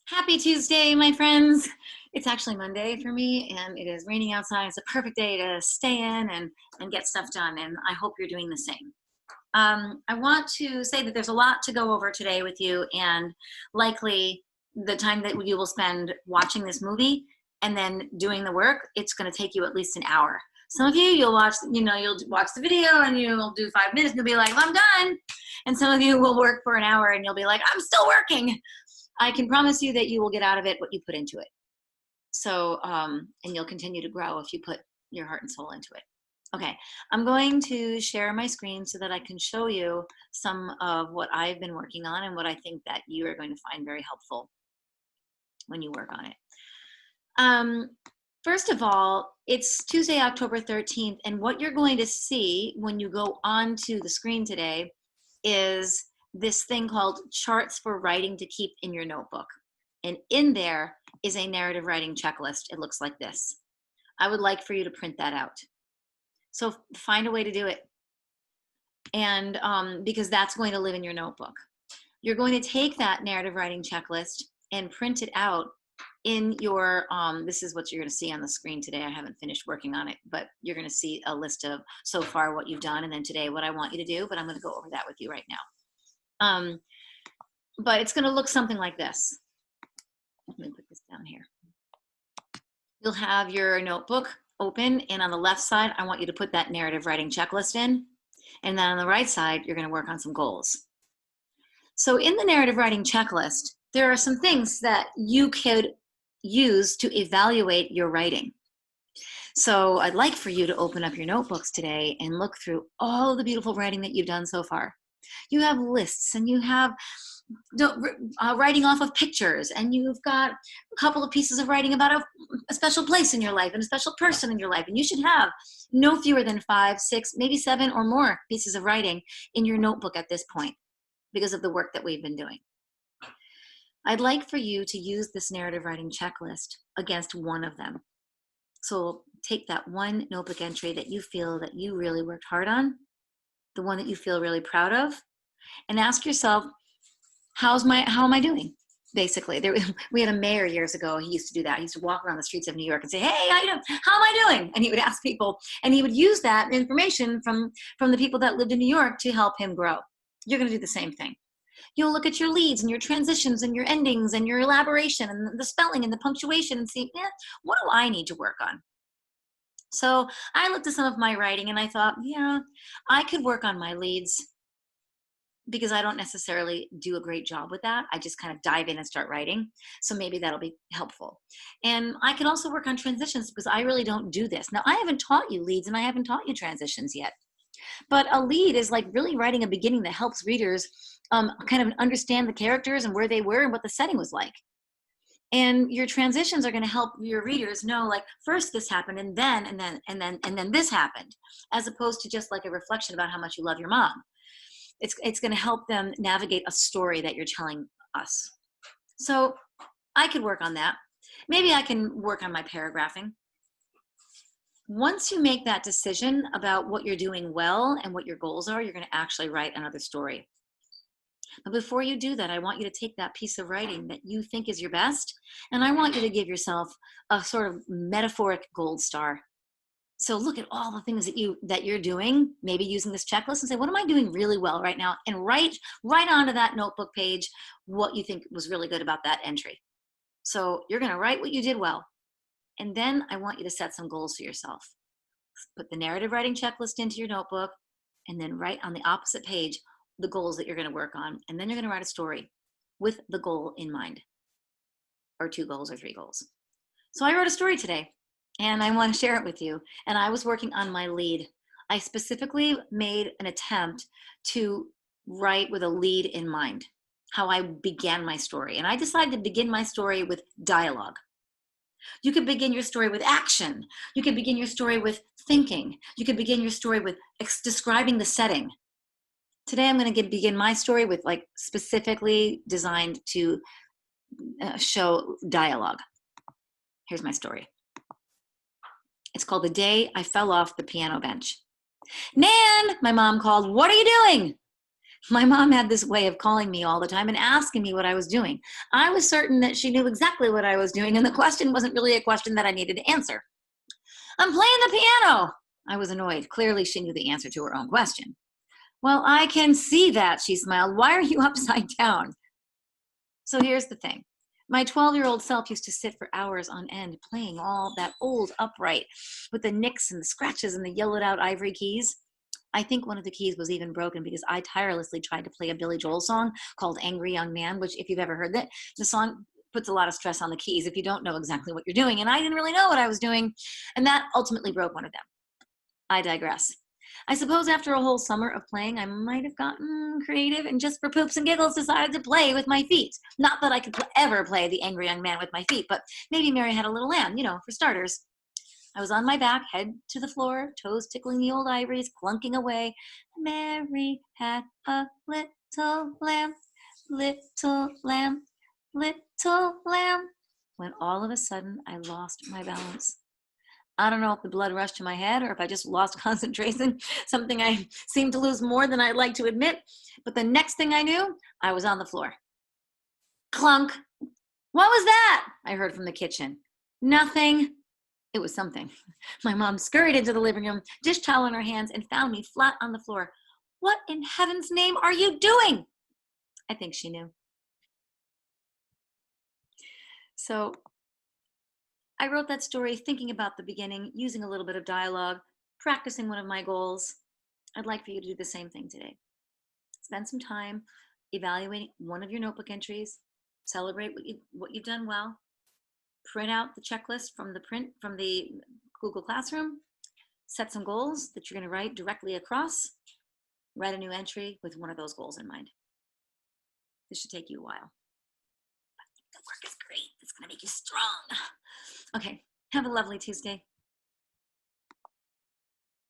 Happy Tuesday, my friends. It's actually Monday for me, and it is raining outside. It's a perfect day to stay in and get stuff done, and I hope you're doing the same. I want to say that there's a lot to go over today with you, and likely the time that you will spend watching this movie and then doing the work, it's going to take you at least an hour. Some of you, you'll watch the video and you'll do 5 minutes and you'll be like, well, I'm done. And some of you will work for an hour and you'll be like, I'm still working. I can promise you that you will get out of it what you put into it. So, and you'll continue to grow if you put your heart and soul into it. Okay, I'm going to share my screen so that I can show you some of what I've been working on and what I think that you are going to find very helpful when you work on it. First of all, it's Tuesday, October 13th, and what you're going to see when you go onto the screen today is this thing called Charts for Writing to Keep in Your Notebook. And in there is a narrative writing checklist. It looks like this. I would like for you to print that out. So find a way to do it. And because that's going to live in your notebook. You're going to take that narrative writing checklist and print it out in your, this is what you're going to see on the screen today. I haven't finished working on it, but you're going to see a list of so far what you've done and then today what I want you to do, but I'm going to go over that with you right now. But it's going to look something like this. Let me put this down here. You'll have your notebook open, and on the left side, I want you to put that narrative writing checklist in. And then on the right side, you're going to work on some goals. So in the narrative writing checklist, there are some things that you could use to evaluate your writing. So I'd like for you to open up your notebooks today and look through all the beautiful writing that you've done so far. You have lists and you have writing off of pictures, and you've got a couple of pieces of writing about a special place in your life and a special person in your life. And you should have no fewer than 5, 6, maybe 7 or more pieces of writing in your notebook at this point because of the work that we've been doing. I'd like for you to use this narrative writing checklist against one of them. So take that one notebook entry that you feel that you really worked hard on, the one that you feel really proud of, and ask yourself, how am I doing? Basically, we had a mayor years ago. He used to do that. He used to walk around the streets of New York and say, "Hey, how am I doing?" And he would ask people, and he would use that information from the people that lived in New York to help him grow. You're going to do the same thing. You'll look at your leads and your transitions and your endings and your elaboration and the spelling and the punctuation and see, what do I need to work on? So I looked at some of my writing and I thought, yeah, I could work on my leads because I don't necessarily do a great job with that. I just kind of dive in and start writing. So maybe that'll be helpful. And I can also work on transitions because I really don't do this. Now, I haven't taught you leads and I haven't taught you transitions yet. But a lead is like really writing a beginning that helps readers kind of understand the characters and where they were and what the setting was like. And your transitions are going to help your readers know, like, first this happened and then this happened, as opposed to just like a reflection about how much you love your mom. It's going to help them navigate a story that you're telling us. So I could work on that. Maybe I can work on my paragraphing. Once you make that decision about what you're doing well and what your goals are, you're going to actually write another story. But before you do that, I want you to take that piece of writing that you think is your best, and I want you to give yourself a sort of metaphoric gold star. So look at all the things that you're doing, maybe using this checklist, and say, what am I doing really well right now? And write onto that notebook page what you think was really good about that entry. So you're going to write what you did well. And then I want you to set some goals for yourself. Put the narrative writing checklist into your notebook, and then write on the opposite page the goals that you're going to work on. And then you're going to write a story with the goal in mind, or 2 goals or 3 goals. So I wrote a story today, and I want to share it with you. And I was working on my lead. I specifically made an attempt to write with a lead in mind, how I began my story. And I decided to begin my story with dialogue. You could begin your story with action. You could begin your story with thinking. You could begin your story with describing the setting. Today, I'm going to begin my story with like specifically designed to show dialogue. Here's my story. It's called The Day I Fell Off the Piano Bench. Nan, my mom called, what are you doing? My mom had this way of calling me all the time and asking me what I was doing. I was certain that she knew exactly what I was doing, and the question wasn't really a question that I needed to answer. I'm playing the piano. I was annoyed. Clearly, she knew the answer to her own question. Well, I can see that, she smiled. Why are you upside down? So here's the thing. My 12-year-old self used to sit for hours on end playing all that old upright with the nicks and the scratches and the yellowed out ivory keys. I think one of the keys was even broken because I tirelessly tried to play a Billy Joel song called Angry Young Man, which, if you've ever heard that, the song puts a lot of stress on the keys if you don't know exactly what you're doing. And I didn't really know what I was doing. And that ultimately broke one of them. I digress. I suppose after a whole summer of playing, I might have gotten creative and just for poops and giggles decided to play with my feet. Not that I could ever play the Angry Young Man with my feet, but maybe Mary had a little lamb, for starters. I was on my back, head to the floor, toes tickling the old ivories, clunking away. Mary had a little lamb, little lamb, little lamb. When all of a sudden I lost my balance. I don't know if the blood rushed to my head or if I just lost concentration, something I seem to lose more than I'd like to admit. But the next thing I knew, I was on the floor. Clunk. What was that? I heard from the kitchen. Nothing. It was something. My mom scurried into the living room, dish towel in her hands, and found me flat on the floor. What in heaven's name are you doing? I think she knew. So I wrote that story thinking about the beginning, using a little bit of dialogue, practicing one of my goals. I'd like for you to do the same thing today. Spend some time evaluating one of your notebook entries, celebrate what you've done well, print out the checklist from the Google Classroom, set some goals that you're going to write directly across, write a new entry with one of those goals in mind. This should take you a while. But the work is great. It's going to make you strong. Okay, have a lovely Tuesday.